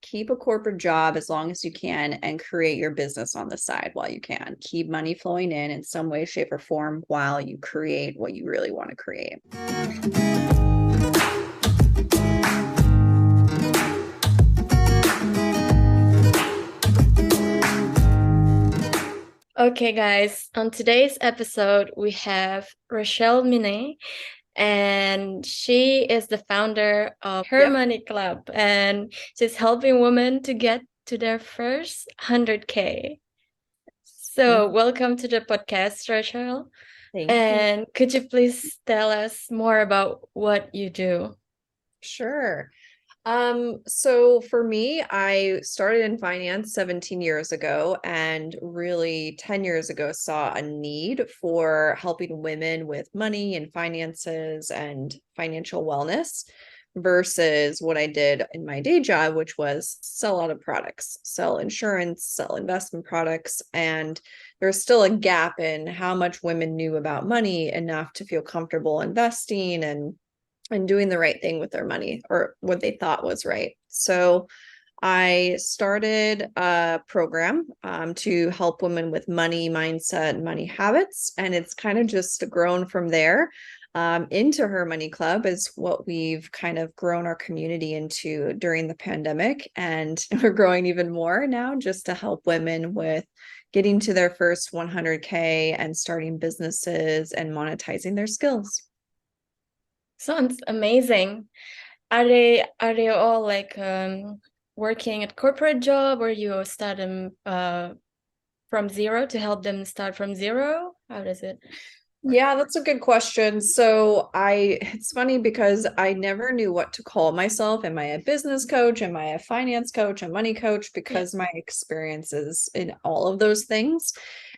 keep a corporate job as long as you can and create your business on the side while you can. Keep money flowing in some way, shape, or form while you create what you really want to create. Okay, guys, on today's episode, we have Raechelle Minney, and she is the founder of Her Yep. Money Club, and she's helping women to get to their first 100K. So, welcome to the podcast, Raechelle. Thank you. And could you please tell us more about what you do? Sure. So for me, I started in finance 17 years ago and really 10 years ago saw a need for helping women with money and finances and financial wellness versus what I did in my day job, which was sell a lot of products, sell insurance, sell investment products. And there's still a gap in how much women knew about money enough to feel comfortable investing and doing the right thing with their money or what they thought was right. So I started a program to help women with money mindset, money habits, and it's kind of just grown from there. Into Her Money Club is what we've kind of grown our community into during the pandemic. And we're growing even more now just to help women with getting to their first 100K and starting businesses and monetizing their skills. Sounds amazing. Are they all like working at corporate job, or you start them from zero to help them start from zero? How does it work? Yeah, that's a good question. It's funny because I never knew what to call myself. Am I a business coach? Am I a finance coach, a money coach? Yeah. Because my experiences in all of those things.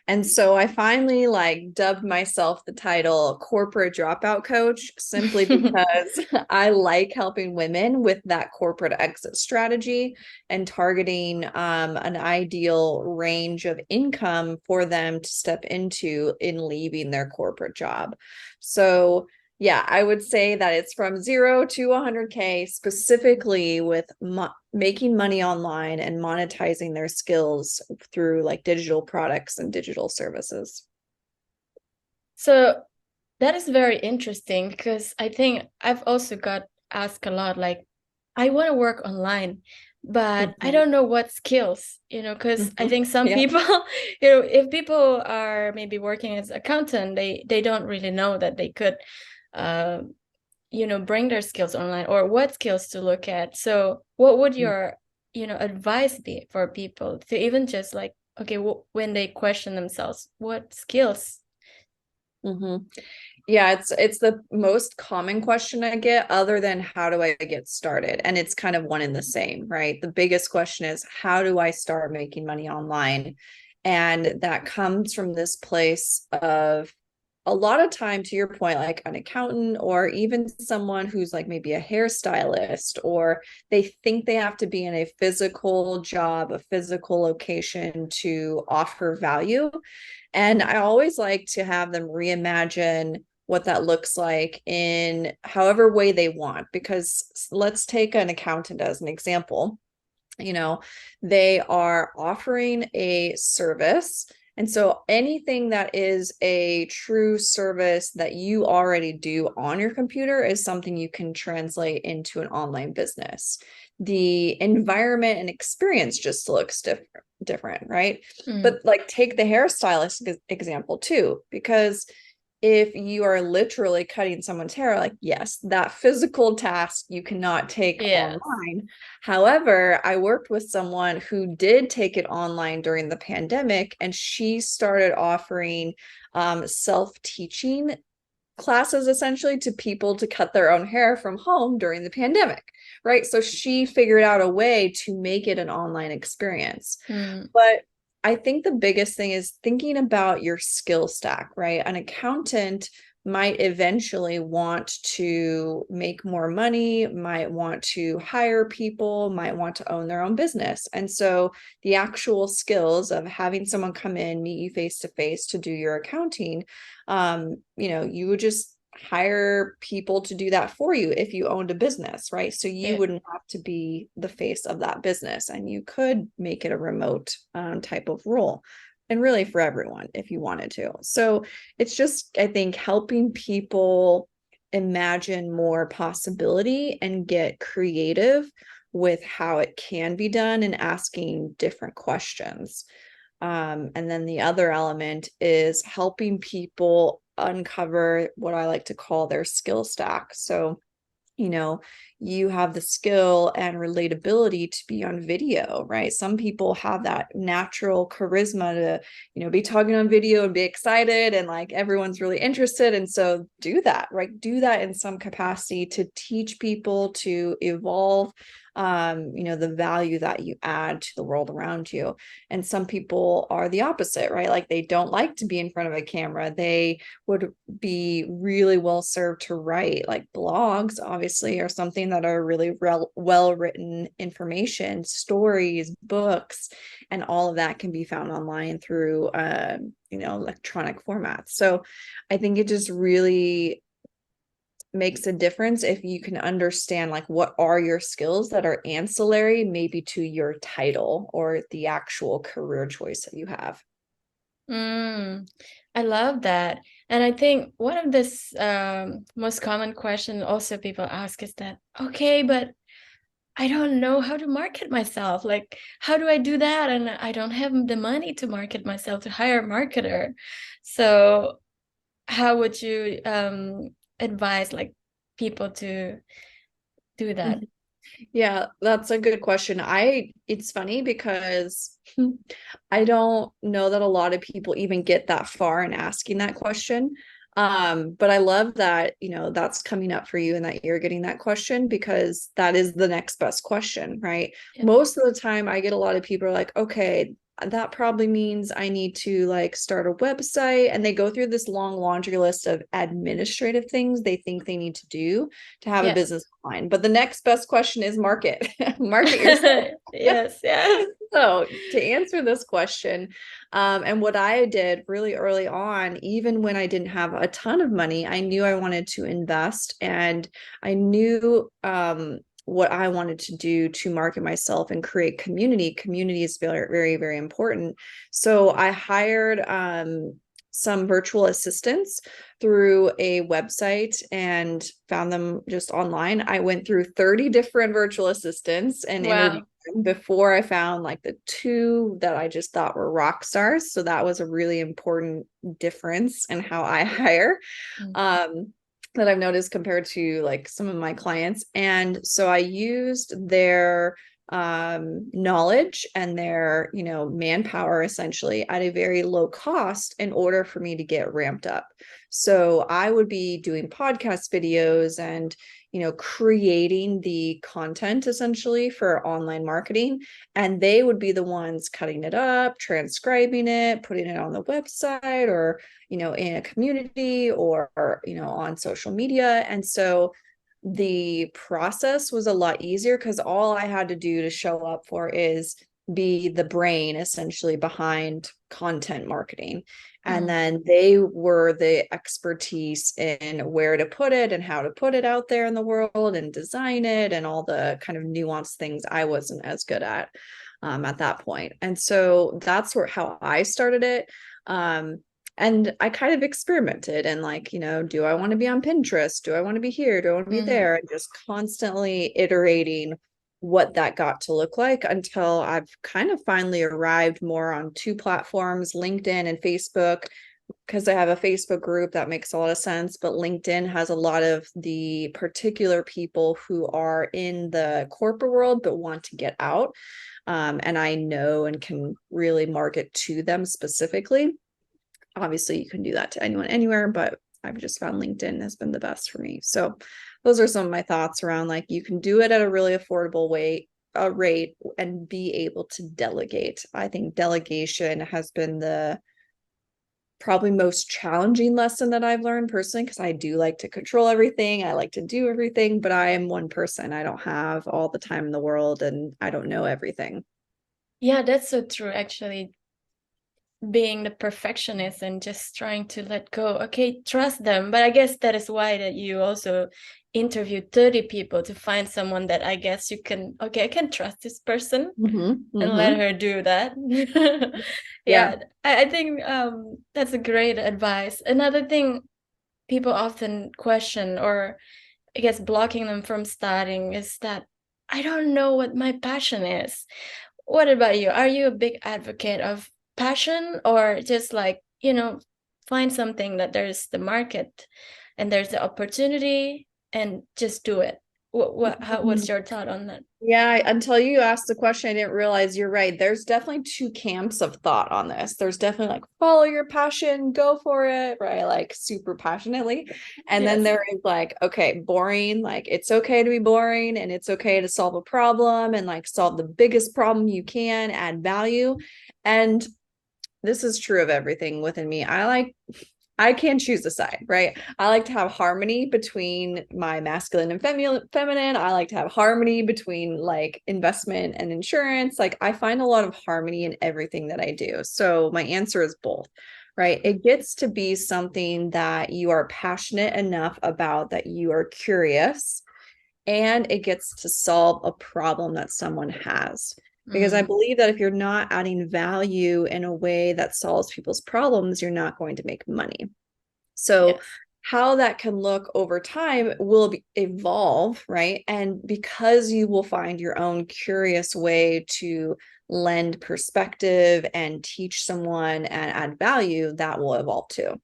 And so I finally like dubbed myself the title corporate dropout coach simply because I like helping women with that corporate exit strategy and targeting an ideal range of income for them to step into in leaving their corporate job. So, yeah, I would say that it's from 0 to 100K, specifically with making money online and monetizing their skills through like digital products and digital services. So that is very interesting because I think I've also got asked a lot, like, I want to work online, but I Mhm. don't know what skills, because I Mhm. think some Yeah. people, if people are maybe working as accountant, they don't really know that they could, uh, bring their skills online or what skills to look at. So what would your, advice be for people to even just like, okay, when they question themselves, what skills? Mhm. Yeah, it's the most common question I get other than how do I get started? And it's kind of one and the same, right? The biggest question is how do I start making money online? And that comes from this place of a lot of time, to your point, like an accountant or even someone who's like maybe a hairstylist, or they think they have to be in a physical job, a physical location to offer value. And I always like to have them reimagine what that looks like in however way they want. Because let's take an accountant as an example. You know, they are offering a service. And so anything that is a true service that you already do on your computer is something you can translate into an online business. The environment and experience just looks different, right? Mm. But like take the hairstylist example too, because if you are literally cutting someone's hair, like, yes, that physical task you cannot take Yes. online. However, I worked with someone who did take it online during the pandemic, and she started offering self-teaching classes essentially to people to cut their own hair from home during the pandemic, right? So she figured out a way to make it an online experience. Mm. But I think the biggest thing is thinking about your skill stack, right? An accountant might eventually want to make more money, might want to hire people, might want to own their own business. And so the actual skills of having someone come in, meet you face to face to do your accounting, you would just hire people to do that for you if you owned a business, right? So you Yeah. wouldn't have to be the face of that business, and you could make it a remote type of role, and really for everyone if you wanted to. So it's just, I think, helping people imagine more possibility and get creative with how it can be done and asking different questions. And then the other element is helping people uncover what I like to call their skill stack. So, you know, you have the skill and relatability to be on video, right? Some people have that natural charisma to, be talking on video and be excited and like everyone's really interested. And so do that, right? Do that in some capacity to teach people to evolve, the value that you add to the world around you. And some people are the opposite, right? Like they don't like to be in front of a camera. They would be really well served to write, like blogs obviously are something that are really well written information, stories, books, and all of that can be found online through electronic formats. So I think it just really makes a difference if you can understand like what are your skills that are ancillary maybe to your title or the actual career choice that you have. I love that. And I think one of this most common question also people ask is that, okay, but I don't know how to market myself. Like, how do I do that? And I don't have the money to market myself, to hire a marketer. So how would you advise like people to do that? Yeah, that's a good question. It's funny because I don't know that a lot of people even get that far in asking that question. But I love that, that's coming up for you and that you're getting that question because that is the next best question, right? Yeah. Most of the time I get a lot of people are like, okay, that probably means I need to like start a website, and they go through this long laundry list of administrative things they think they need to do to have a Yeah. business online. But the next best question is market, market yourself. Yes, yes. So to answer this question, and what I did really early on, even when I didn't have a ton of money, I knew I wanted to invest, and I knew what I wanted to do to market myself and create community. Community is very, very, very important. So I hired some virtual assistants through a website and found them just online. I went through 30 different virtual assistants and interviewed Wow. them before I found like the two that I just thought were rock stars. So that was a really important difference in how I hire. Mm. That I've noticed compared to like some of my clients. And so I used their knowledge and their, manpower essentially at a very low cost in order for me to get ramped up. So I would be doing podcast videos and, creating the content essentially for online marketing. And they would be the ones cutting it up, transcribing it, putting it on the website or, in a community or, on social media. And so the process was a lot easier because all I had to do to show up for is be the brain essentially behind content marketing. And Mm. then they were the expertise in where to put it and how to put it out there in the world and design it and all the kind of nuanced things I wasn't as good at that point. And so that's how I started it. And I kind of experimented and like, do I want to be on Pinterest? Do I want to be here? Do I want to be Mm. there? And just constantly iterating what that got to look like until I've kind of finally arrived more on two platforms, LinkedIn and Facebook, because I have a Facebook group that makes a lot of sense, but LinkedIn has a lot of the particular people who are in the corporate world but want to get out. And I know and can really market to them specifically. Obviously, you can do that to anyone anywhere, but I've just found LinkedIn has been the best for me. So those are some of my thoughts around like you can do it at a really affordable rate and be able to delegate. I think delegation has been the probably most challenging lesson that I've learned personally because I do like to control everything. I like to do everything, but I am one person. I don't have all the time in the world and I don't know everything. Yeah, that's so true, actually. being the perfectionist and just trying to let go. Okay, trust them. But I guess that is why that you also interviewed 30 people to find someone that I guess you can, okay, I can trust this person and let her do that. Yeah. Yeah, I think that's a great advice. Another thing people often question, or I guess blocking them from starting, is that I don't know what my passion is. What about you? Are you a big advocate of passion, or just like, find something that there's the market and there's the opportunity and just do it? What's Mhm. your thought on that? Yeah, until you asked the question, I didn't realize you're right. There's definitely two camps of thought on this. There's definitely like follow your passion, go for it, right? Like super passionately. And then Yes. there is like, okay, boring, like it's okay to be boring and it's okay to solve a problem and like solve the biggest problem you can, add value. And this is true of everything within me. I can choose a side, right? I like to have harmony between my masculine and feminine. I like to have harmony between like investment and insurance. Like I find a lot of harmony in everything that I do. So my answer is both, right? It gets to be something that you are passionate enough about that you are curious, and it gets to solve a problem that someone has. Because I Mm, believe that if you're not adding value in a way that solves people's problems, you're not going to make money. So, yes. how that can look over time will evolve, right? And because you will find your own curious way to lend perspective and teach someone and add value, that will evolve too.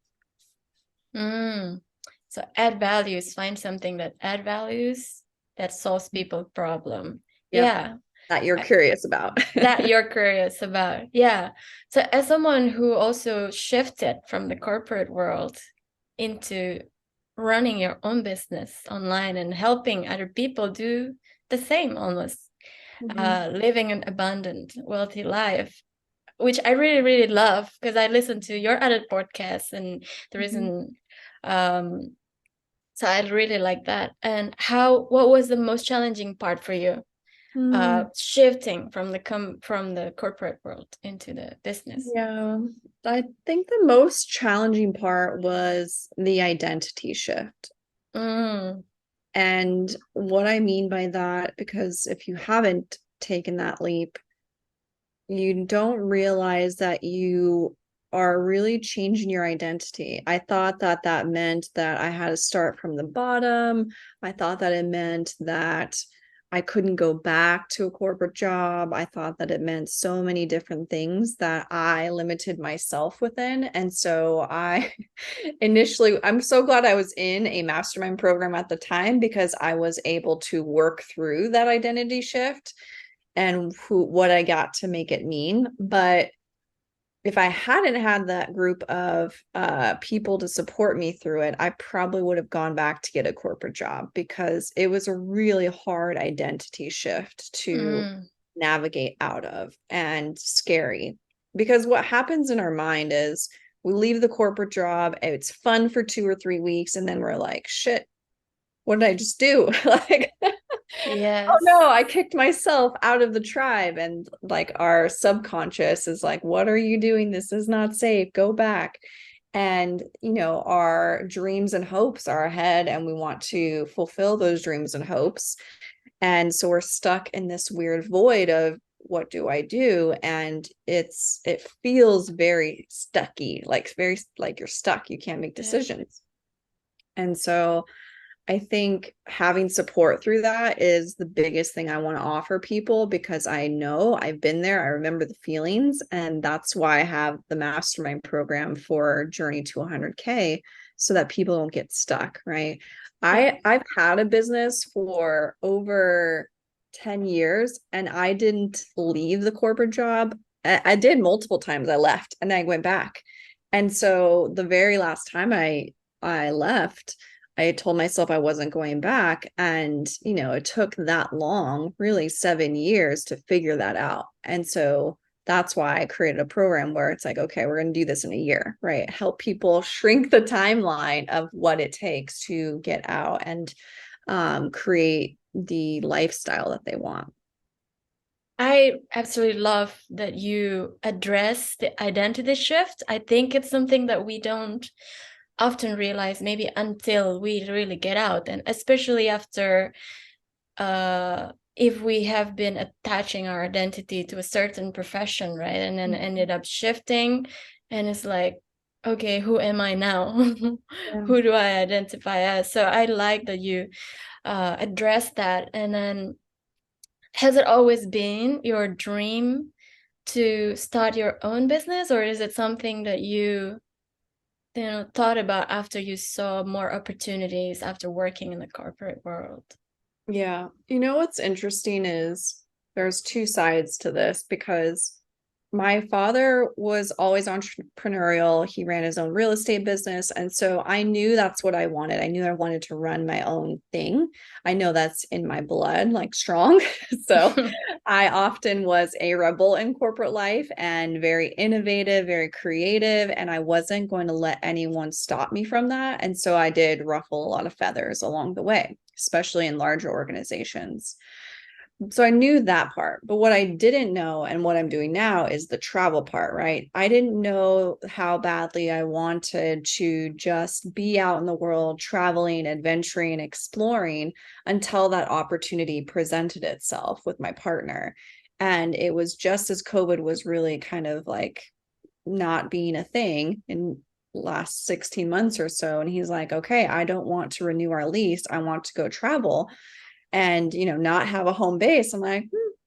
Mm. So add values, find something that add values that solves people problem. Yep. Yeah. That you're I, curious about. that you're curious about. Yeah. So as someone who also shifted from the corporate world into running your own business online and helping other people do the same, almost Mhm. living an abundant, wealthy life, which I really, really love, because I listen to your other podcasts and the Mhm. reason so I really like that. And what was the most challenging part for you, Hmm. shifting from the corporate world into the business? Yeah, I think the most challenging part was the identity shift. Mm, And what I mean by that, because if you haven't taken that leap, you don't realize that you are really changing your identity. I thought that that meant that I had to start from the bottom. I thought that it meant that I couldn't go back to a corporate job. I thought that it meant so many different things that I limited myself within. And so I initially, I'm so glad I was in a mastermind program at the time because I was able to work through that identity shift and what I got to make it mean. But if I hadn't had that group of people to support me through it, I probably would have gone back to get a corporate job because it was a really hard identity shift to mm, navigate out of and scary. Because what happens in our mind is we leave the corporate job, it's fun for 2 or 3 weeks, and then we're like, shit, what did I just do? Like, oh no, yes. I kicked myself out of the tribe. And like our subconscious is like, what are you doing? This is not safe. Go back. And, our dreams and hopes are ahead, and we want to fulfill those dreams and hopes. And so we're stuck in this weird void of what do I do? And it feels very stucky, like very like you're stuck. You can't make Yeah. decisions. And so I think having support through that is the biggest thing I want to offer people because I know I've been there. I remember the feelings. And that's why I have the mastermind program for Journey to 100K so that people don't get stuck, right? Yeah. I've had a business for over 10 years and I didn't leave the corporate job. I did multiple times. I left and I went back. And so the very last time I left, I told myself I wasn't going back. And, it took that long, really 7 years to figure that out. And so that's why I created a program where it's like, okay, we're going to do this in a year, right? Help people shrink the timeline of what it takes to get out and create the lifestyle that they want. I absolutely love that you address the identity shift. I think it's something that we don't often realize maybe until we really get out, and especially after if we have been attaching our identity to a certain profession, right? And then ended up shifting, and it's like, okay, who am I now? Yeah. Who do I identify as? So I like that you address that. And then, has it always been your dream to start your own business, or is it something that you thought about after you saw more opportunities after working in the corporate world? Yeah. You know what's interesting is there's two sides to this because my father was always entrepreneurial. He ran his own real estate business. And so I knew that's what I wanted. I knew I wanted to run my own thing. I know that's in my blood, like strong. So I often was a rebel in corporate life and very innovative, very creative. And I wasn't going to let anyone stop me from that. And so I did ruffle a lot of feathers along the way, especially in larger organizations. So I knew that part, but what I didn't know and what I'm doing now is the travel part, right? I didn't know how badly I wanted to just be out in the world, traveling, adventuring, exploring until that opportunity presented itself with my partner. And it was just as COVID was really kind of like not being a thing in last 16 months or so. And he's like, okay, I don't want to renew our lease. I want to go travel and not have a home base. I'm like,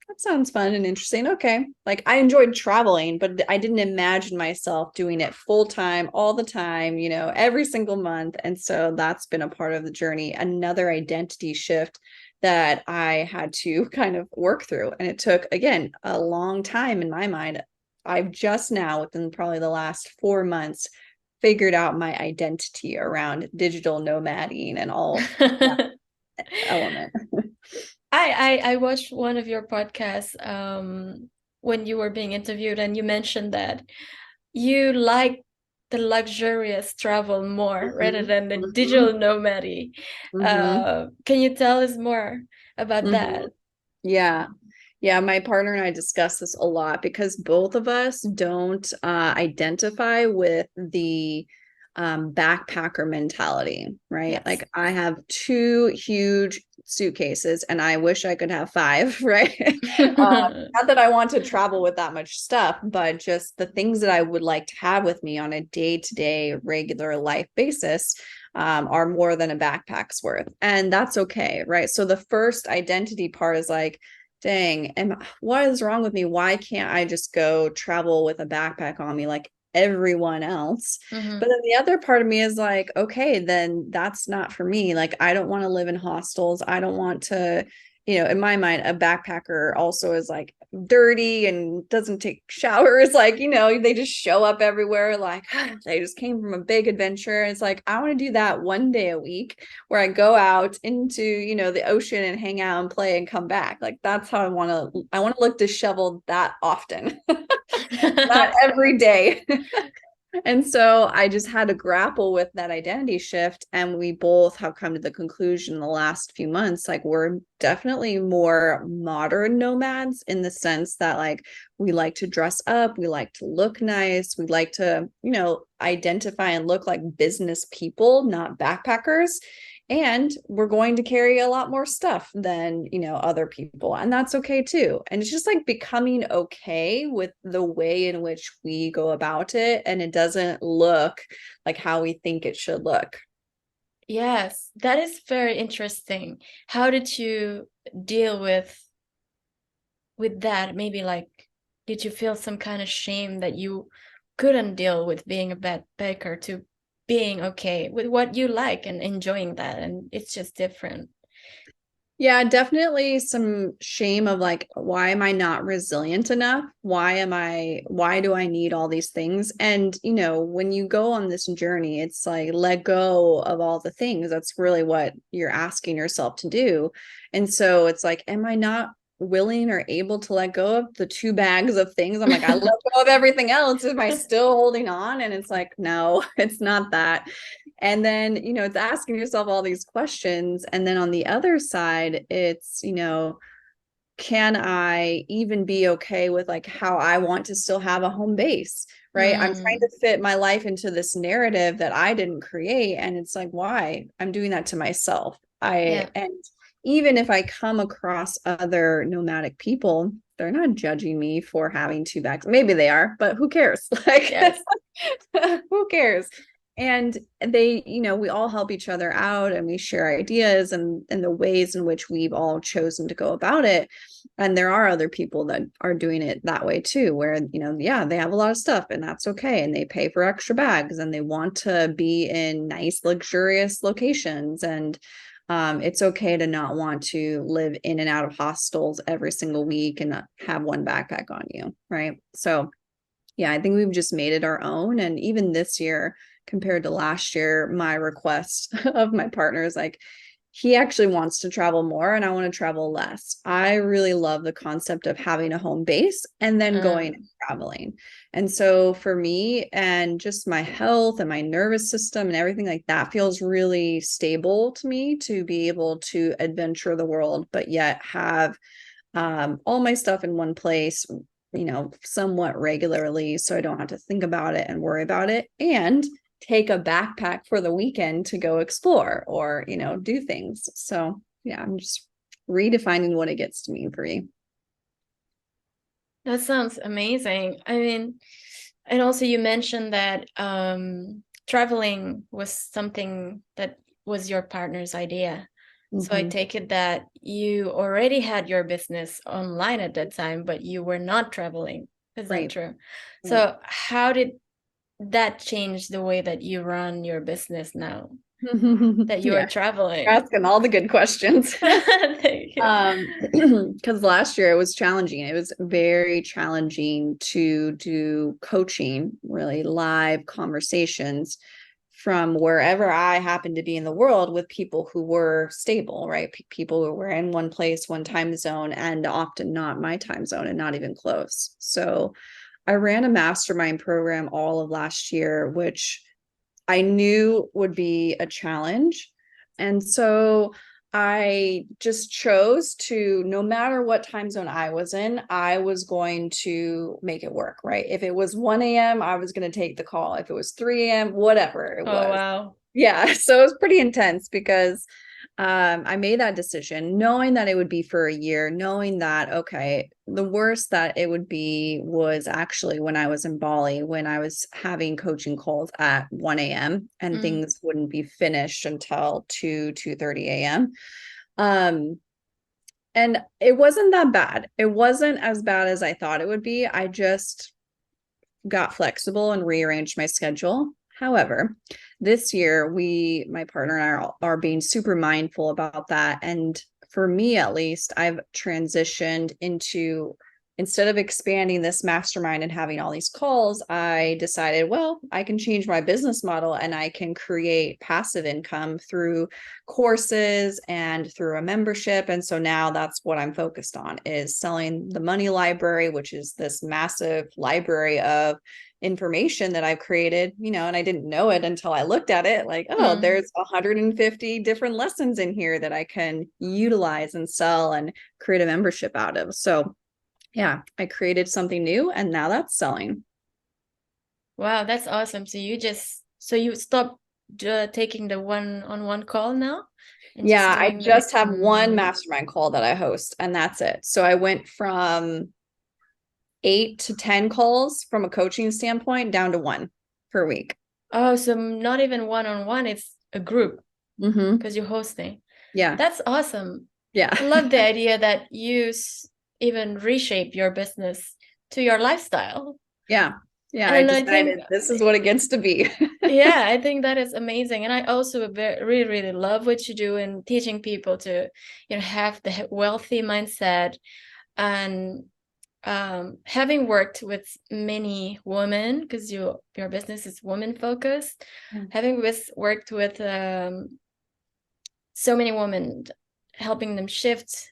that sounds fun and interesting. Okay. Like I enjoyed traveling, but I didn't imagine myself doing it full time all the time, every single month. And so that's been a part of the journey, another identity shift that I had to kind of work through. And it took, again, a long time in my mind. I've just now, within probably the last 4 months, figured out my identity around digital nomading and all that element. I watched one of your podcasts when you were being interviewed, and you mentioned that you like the luxurious travel more rather Mhm, than the mhm, digital nomady. mhm, Can you tell us more about mhm. that? Yeah. Yeah, my partner and I discuss this a lot because both of us don't identify with the backpacker mentality, right? Yes. Like I have two huge suitcases and I wish I could have five, right? Not that I want to travel with that much stuff, but just the things that I would like to have with me on a day-to-day regular life basis are more than a backpack's worth. And that's okay, right? So the first identity part is like, dang, what is wrong with me? Why can't I just go travel with a backpack on me like everyone else? But Mhm. then the other part of me is like, okay, then that's not for me. Like, I don't want to live in hostels. I don't want to, in my mind, a backpacker also is like dirty and doesn't take showers. Like, they just show up everywhere. Like, they just came from a big adventure. It's like, I want to do that one day a week where I go out into, the ocean and hang out and play and come back. Like, that's how I want to look disheveled that often, not every day. And so I just had to grapple with that identity shift. And we both have come to the conclusion in the last few months, like we're definitely more modern nomads in the sense that like we like to dress up, we like to look nice, we like to, identify and look like business people, not backpackers. And we're going to carry a lot more stuff than other people, and that's okay too. And it's just like becoming okay with the way in which we go about it, and it doesn't look like how we think it should look. Yes, that is very interesting. How did you deal with that? Maybe like, did you feel some kind of shame that you couldn't deal with being a bad baker to being okay with what you like and enjoying that, and it's just different? Yeah, definitely some shame of like, why am I not resilient enough? Why do I need all these things? And, when you go on this journey, it's like, let go of all the things. That's really what you're asking yourself to do. And so it's like, am I not willing or able to let go of the 2 bags of things? I'm like, I let go of everything else. Am I still holding on? And it's like, no, it's not that. And then, it's asking yourself all these questions. And then on the other side, it's, can I even be okay with like how I want to still have a home base, right? I'm trying to fit my life into this narrative that I didn't create. And it's like, why? I'm doing that to myself. Yeah. And even if I come across other nomadic people, they're not judging me for having two bags. Maybe they are, but who cares? Like, Yes. who cares? And they, we all help each other out and we share ideas and the ways in which we've all chosen to go about it. And there are other people that are doing it that way too, where, yeah, they have a lot of stuff and that's okay. And they pay for extra bags and they want to be in nice, luxurious locations. And it's okay to not want to live in and out of hostels every single week and not have one backpack on you, right? So yeah, I think we've just made it our own. And even this year, compared to last year, my request of my partner is like, he actually wants to travel more and I want to travel less. I really love the concept of having a home base and then going and traveling. And so for me and just my health and my nervous system and everything like that feels really stable to me to be able to adventure the world, but yet have all my stuff in one place, somewhat regularly so I don't have to think about it and worry about it, and take a backpack for the weekend to go explore or, do things. So yeah, I'm just redefining what it gets to mean for me. That sounds amazing. I mean, and also you mentioned that traveling was something that was your partner's idea. So I take it that you already had your business online at that time, but you were not traveling. Is that true? So how did that change the way that you run your business now that you are traveling? You're asking all the good questions. Thank you. Because last year it was challenging. It was very challenging to do coaching, really live conversations from wherever I happened to be in the world with people who were stable, right? People who were in one place, one time zone, and often not my time zone and not even close. So I ran a mastermind program all of last year, which I knew would be a challenge. And so I just chose to, no matter what time zone I was in, I was going to make it work, right? If it was 1 a.m., I was going to take the call. If it was 3 a.m., whatever it was. Oh, wow. Yeah. So it was pretty intense because I made that decision knowing that it would be for a year, knowing that, okay, the worst that it would be was actually when I was in Bali, when I was having coaching calls at 1 a.m. and things wouldn't be finished until 2:30 a.m. And it wasn't that bad. It wasn't as bad as I thought it would be. I just got flexible and rearranged my schedule. However, this year my partner and I are being super mindful about that. And for me, at least, I've transitioned into, instead of expanding this mastermind and having all these calls, I decided, well, I can change my business model and I can create passive income through courses and through a membership. And so now that's what I'm focused on, is selling the Money Library, which is this massive library of information that I've created, and I didn't know it until I looked at it, like, oh, there's 150 different lessons in here that I can utilize and sell and create a membership out of. So yeah, I created something new and now that's selling. Wow, that's awesome. So you stopped taking the one-on-one call now? Yeah, I just have one mastermind call that I host and that's it. So I went from 8 to 10 calls from a coaching standpoint down to 1 per week. Oh, so not even one-on-one, it's a group because you're hosting. Yeah. That's awesome. Yeah. I love the idea that you even reshape your business to your lifestyle. Yeah. Yeah. And I decided this is what it gets to be. Yeah, I think that is amazing. And I also really, really love what you do in teaching people to, have the wealthy mindset. And having worked with many women, because your business is women focused, having worked with so many women, helping them shift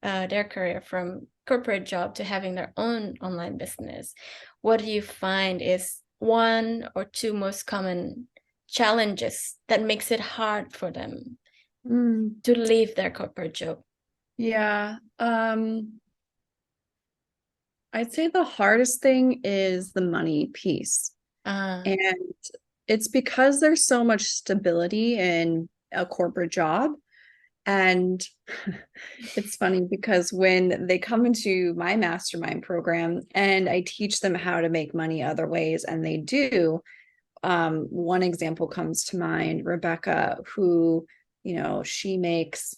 their career from corporate job to having their own online business, what do you find is one or two most common challenges that makes it hard for them to leave their corporate job? Yeah. I'd say the hardest thing is the money piece. Uh, And it's because there's so much stability in a corporate job. And it's funny because when they come into my mastermind program and I teach them how to make money other ways, and they do, one example comes to mind, Rebecca, who, she makes,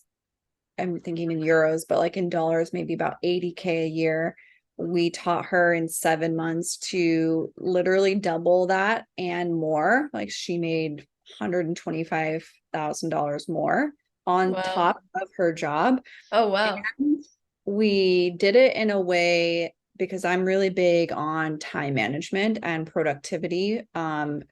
I'm thinking in euros, but like in dollars, maybe about 80K a year. We taught her in 7 months to literally double that and more. Like she made $125,000 more on wow. top of her job. Oh, wow. And we did it in a way because I'm really big on time management and productivity.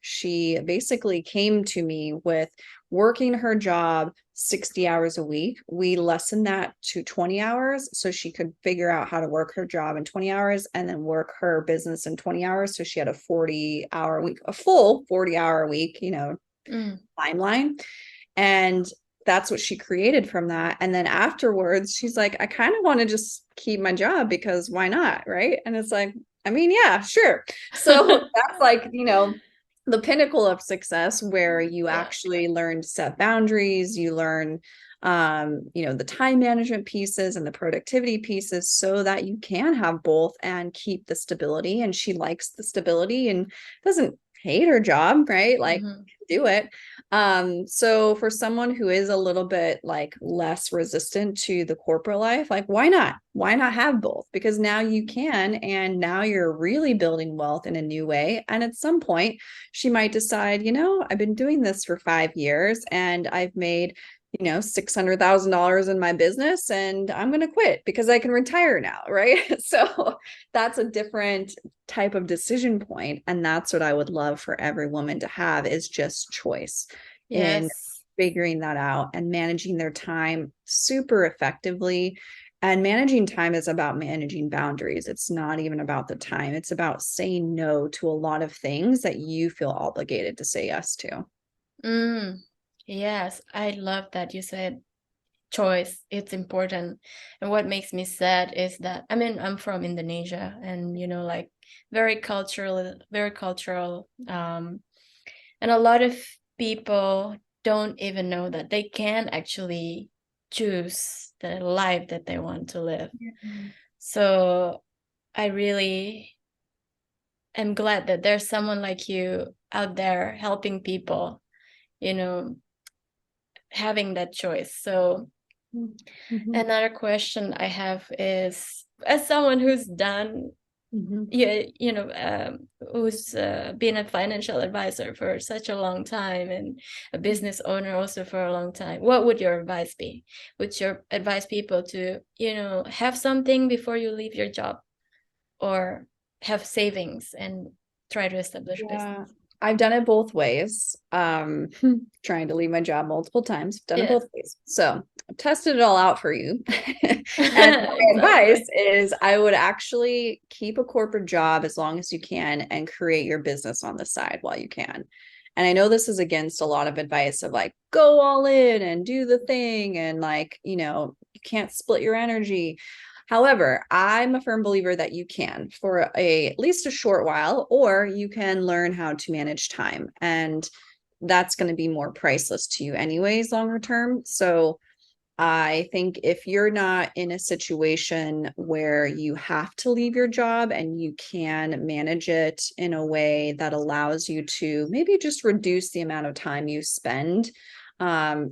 She basically came to me with working her job 60 hours a week. We lessened that to 20 hours so she could figure out how to work her job in 20 hours and then work her business in 20 hours. So she had a 40-hour week, a full 40-hour week, Mm. timeline. And that's what she created from that. And then afterwards, she's like, I kind of want to just keep my job because why not? Right. And it's like, I mean, yeah, sure. So that's like, the pinnacle of success where you Yeah. actually learn to set boundaries, you learn the time management pieces and the productivity pieces so that you can have both and keep the stability. And she likes the stability and doesn't hate her job, right? Like Hmm. do it. So for someone who is a little bit like less resistant to the corporate life, like why not? Why not have both? Because now you can, and now you're really building wealth in a new way. And at some point, she might decide, I've been doing this for 5 years and I've made $600,000 in my business and I'm going to quit because I can retire now. Right. So that's a different type of decision point. And that's what I would love for every woman to have is just choice in Yes. figuring that out and managing their time super effectively. And managing time is about managing boundaries. It's not even about the time. It's about saying no to a lot of things that you feel obligated to say yes to. Mm. Yes, I love that you said choice. It's important. And what makes me sad is that, I mean, I'm from Indonesia and, like very cultural. And a lot of people don't even know that they can actually choose the life that they want to live. So I really am glad that there's someone like you out there helping people, you know, having that choice. So Mhm. another question I have is, as someone who's done, Mhm. yeah, who's been a financial advisor for such a long time and a business owner also for a long time, what would your advice be? Would your advise people to, have something before you leave your job, or have savings and try to establish Yeah, business? I've done it both ways. Trying to leave my job multiple times, done it Yes. both ways. So I've tested it all out for you. And my advice Exactly. is I would actually keep a corporate job as long as you can and create your business on the side while you can. And I know this is against a lot of advice of like, go all in and do the thing. And like, you can't split your energy. However, I'm a firm believer that you can for at least a short while, or you can learn how to manage time. And that's going to be more priceless to you anyways, longer term. So I think if you're not in a situation where you have to leave your job and you can manage it in a way that allows you to maybe just reduce the amount of time you spend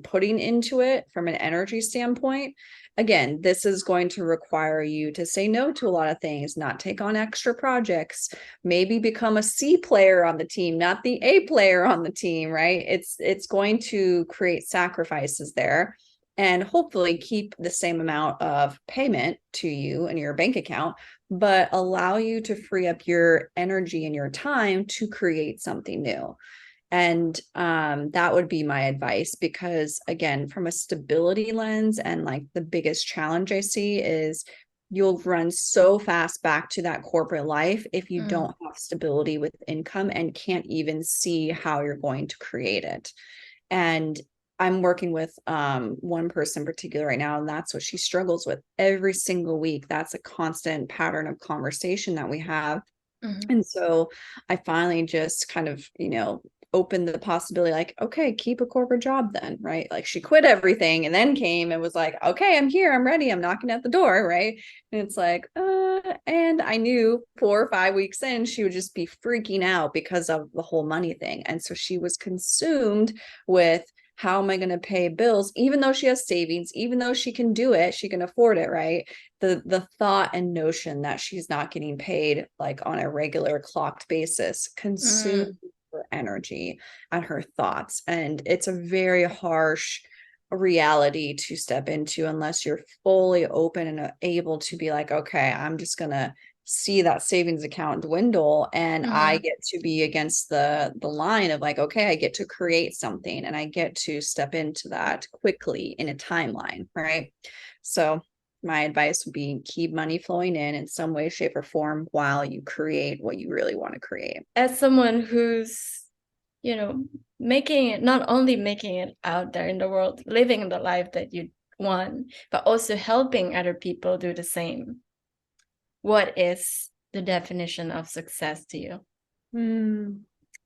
putting into it from an energy standpoint, again, this is going to require you to say no to a lot of things, not take on extra projects, maybe become a C player on the team, not the A player on the team, right? It's going to create sacrifices there and hopefully keep the same amount of payment to you in your bank account, but allow you to free up your energy and your time to create something new. And that would be my advice because, again, from a stability lens, and like the biggest challenge I see is you'll run so fast back to that corporate life if you Mm. don't have stability with income and can't even see how you're going to create it. And I'm working with one person in particular right now, and that's what she struggles with every single week. That's a constant pattern of conversation that we have. Mhm. And so I finally just kind of, opened the possibility, like, okay, keep a corporate job then, right? Like she quit everything and then came and was like, okay, I'm here, I'm ready, I'm knocking at the door, right? And it's like, and I knew 4 or 5 weeks in, she would just be freaking out because of the whole money thing. And so she was consumed with, how am I going to pay bills? Even though she has savings, even though she can do it, she can afford it, right? The thought and notion that she's not getting paid like on a regular clocked basis consumes Mm. her energy and her thoughts. And it's a very harsh reality to step into unless you're fully open and able to be like, okay, I'm just gonna see that savings account dwindle, and I Mhm. get to be against the line of like, okay, I get to create something and I get to step into that quickly in a timeline, right? So my advice would be, keep money flowing in some way, shape, or form while you create what you really want to create. As someone who's, you know, making it, not only making it out there in the world, living the life that you want, but also helping other people do the same. What is the definition of success to you?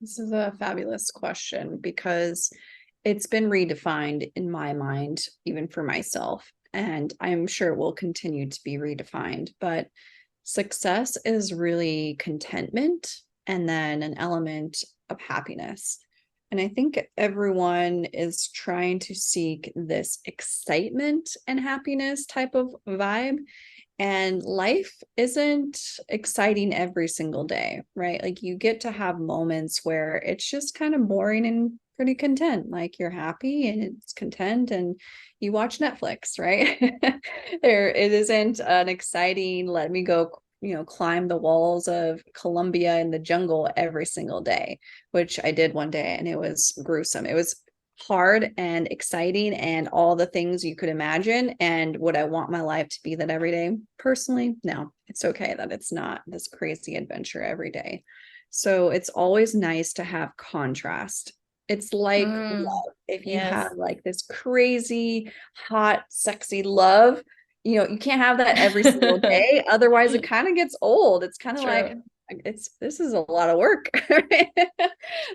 This is a fabulous question because it's been redefined in my mind, even for myself. And I'm sure it will continue to be redefined. But success is really contentment and then an element of happiness. And I think everyone is trying to seek this excitement and happiness type of vibe. And life isn't exciting every single day, right? Like you get to have moments where it's just kind of boring and pretty content. Like you're happy and it's content and you watch Netflix, right? It isn't an exciting, let me go, climb the walls of Colombia in the jungle every single day, which I did one day and it was gruesome. It was hard and exciting and all the things you could imagine. And would I want my life to be that every day? Personally, no. It's okay that it's not this crazy adventure every day. So it's always nice to have contrast. It's like Mm, love. If you have yes. like this crazy, hot, sexy love, you can't have that every single day. Otherwise, it kind of gets old. It's kind of like, True. this is a lot of work.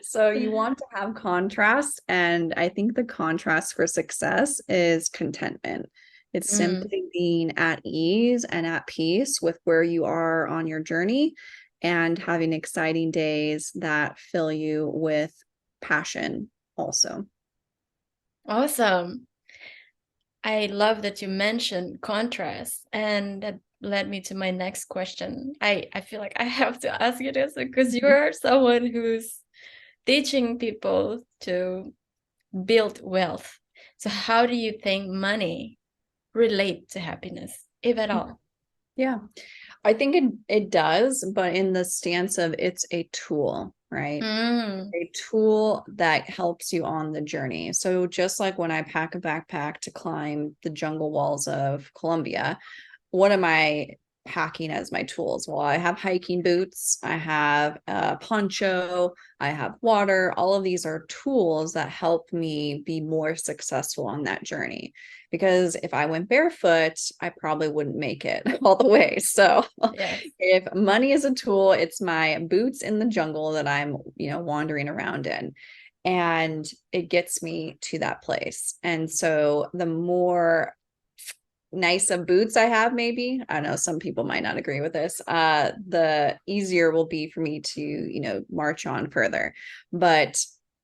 So you want to have contrast, and I think the contrast for success is contentment. It's Mm. simply being at ease and at peace with where you are on your journey and having exciting days that fill you with passion also. Awesome. I love that you mentioned contrast, and that led me to my next question. I feel like I have to ask you this because you are someone who's teaching people to build wealth. So how do you think money relate to happiness, if at all? Yeah. I think it does, but in the stance of it's a tool, right? Mm, A tool that helps you on the journey. So just like when I pack a backpack to climb the jungle walls of Colombia, what am I packing as my tools? Well, I have hiking boots, I have a poncho, I have water. All of these are tools that help me be more successful on that journey. Because if I went barefoot, I probably wouldn't make it all the way. So yes. if money is a tool, it's my boots in the jungle that I'm, wandering around in. And it gets me to that place. And so the more nice of boots I have, maybe, I don't know, some people might not agree with this, the easier will be for me to, march on further. But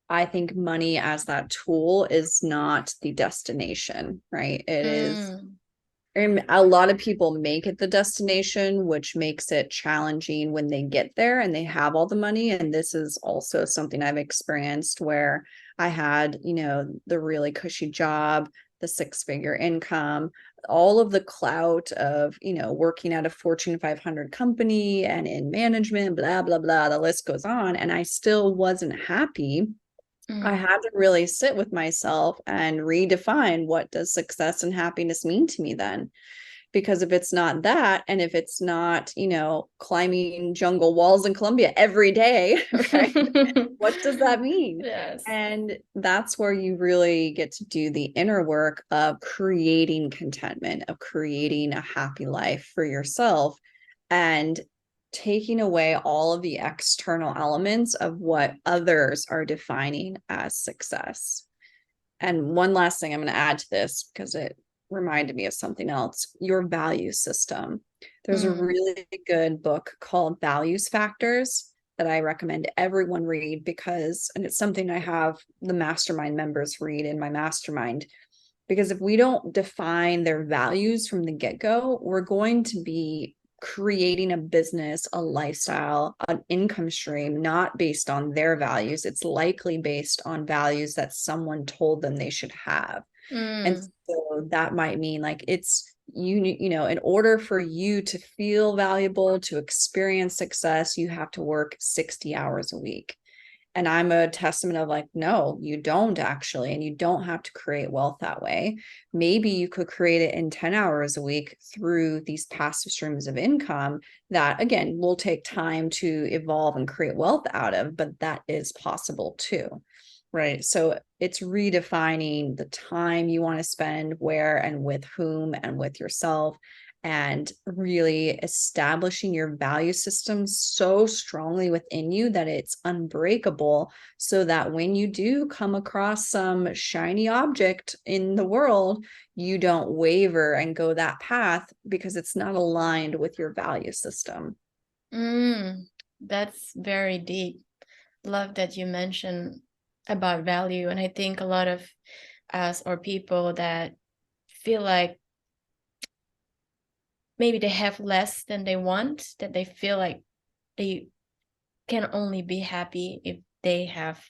I think money as that tool is not the destination, right? It is, Mm, and a lot of people make it the destination, which makes it challenging when they get there and they have all the money. And this is also something I've experienced where I had, the really cushy job, the six-figure income, all of the clout of, working at a Fortune 500 company and in management, blah, blah, blah. The list goes on. And I still wasn't happy. I mm, had to really sit with myself and redefine, what does success and happiness mean to me then? Because if it's not that, and if it's not, climbing jungle walls in Colombia every day, right? What does that mean? Yes. And that's where you really get to do the inner work of creating contentment, of creating a happy life for yourself, and taking away all of the external elements of what others are defining as success. And one last thing I'm going to add to this, because it reminded me of something else, your value system. There's a really good book called Values Factors that I recommend everyone read, because, and it's something I have the mastermind members read in my mastermind, because if we don't define their values from the get-go, we're going to be creating a business, a lifestyle, an income stream, not based on their values. It's likely based on values that someone told them they should have. And so that might mean like in order for you to feel valuable, to experience success, you have to work 60 hours a week. And I'm a testament of like, no, you don't actually. And you don't have to create wealth that way. Maybe you could create it in 10 hours a week through these passive streams of income that, again, will take time to evolve and create wealth out of, but that is possible too. Right. So it's redefining the time you want to spend, where and with whom and with yourself, and really establishing your value system so strongly within you that it's unbreakable, so that when you do come across some shiny object in the world, you don't waver and go that path because it's not aligned with your value system. That's very deep. Love that you mentioned about value. And I think a lot of us or people that feel like maybe they have less than they want, that they feel like they can only be happy if they have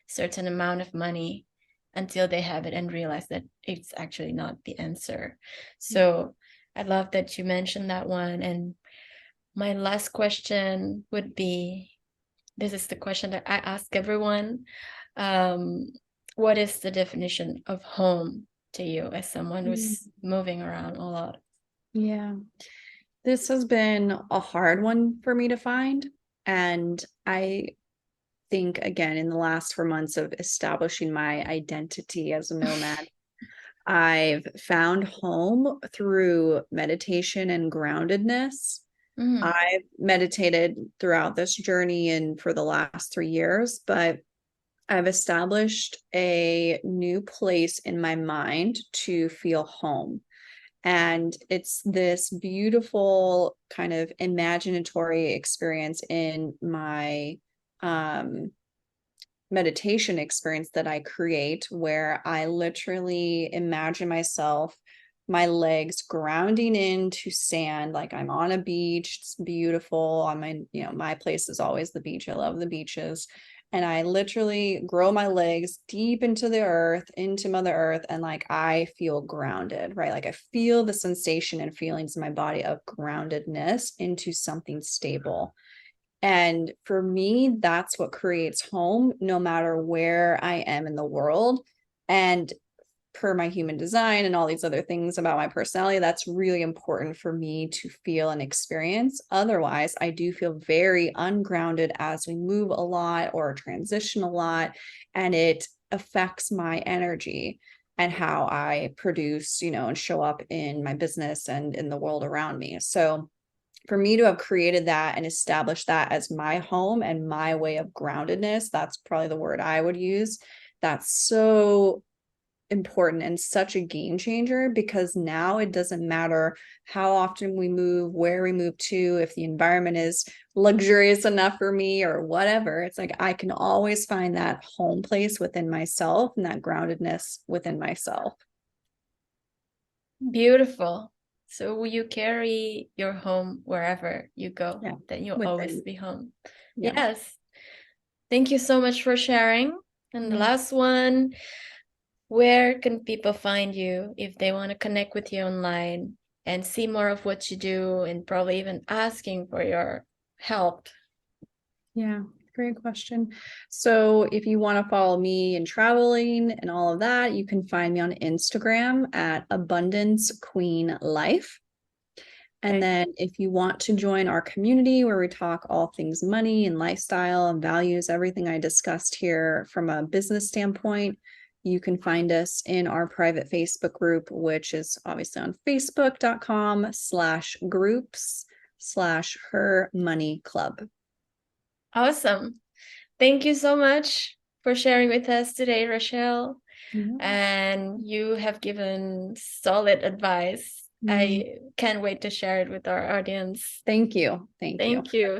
certain amount of money, until they have it and realize that it's actually not the answer. So I love that you mentioned that one. And my last question would be, this is the question that I ask everyone. What is the definition of home to you as someone who's moving around a lot? Yeah, this has been a hard one for me to find. And I think, again, in the last 4 months of establishing my identity as a nomad, I've found home through meditation and groundedness. I've meditated throughout this journey and for the last 3 years, but I've established a new place in my mind to feel home. And it's this beautiful kind of imaginatory experience in my meditation experience that I create, where I literally imagine myself, my legs grounding into sand, like I'm on a beach. It's beautiful. My place is always the beach. I love the beaches. And I literally grow my legs deep into the earth, into Mother Earth, and like I feel grounded, right? Like I feel the sensation and feelings in my body of groundedness into something stable. And for me, that's what creates home, no matter where I am in the world. And per my human design and all these other things about my personality, that's really important for me to feel and experience. Otherwise, I do feel very ungrounded as we move a lot or transition a lot, and it affects my energy and how I produce, and show up in my business and in the world around me. So for me to have created that and established that as my home and my way of groundedness, that's probably the word I would use. That's so important and such a game changer, because now it doesn't matter how often we move, where we move to, if the environment is luxurious enough for me or whatever. It's like I can always find that home place within myself and that groundedness within myself. Beautiful. So will you carry your home wherever you go? Yeah, that you'll always be home. Yeah. Yes. Thank you so much for sharing. And the last one, where can people find you if they want to connect with you online and see more of what you do, and probably even asking for your help? Yeah, great question. So if you want to follow me in traveling and all of that, you can find me on Instagram at Abundance Queen Life. And then if you want to join our community where we talk all things money and lifestyle and values, everything I discussed here from a business standpoint, you can find us in our private Facebook group, which is obviously on facebook.com/groups/Her Money Club. Awesome. Thank you so much for sharing with us today, Raechelle. And you have given solid advice. I can't wait to share it with our audience. Thank you. Thank you. Thank you.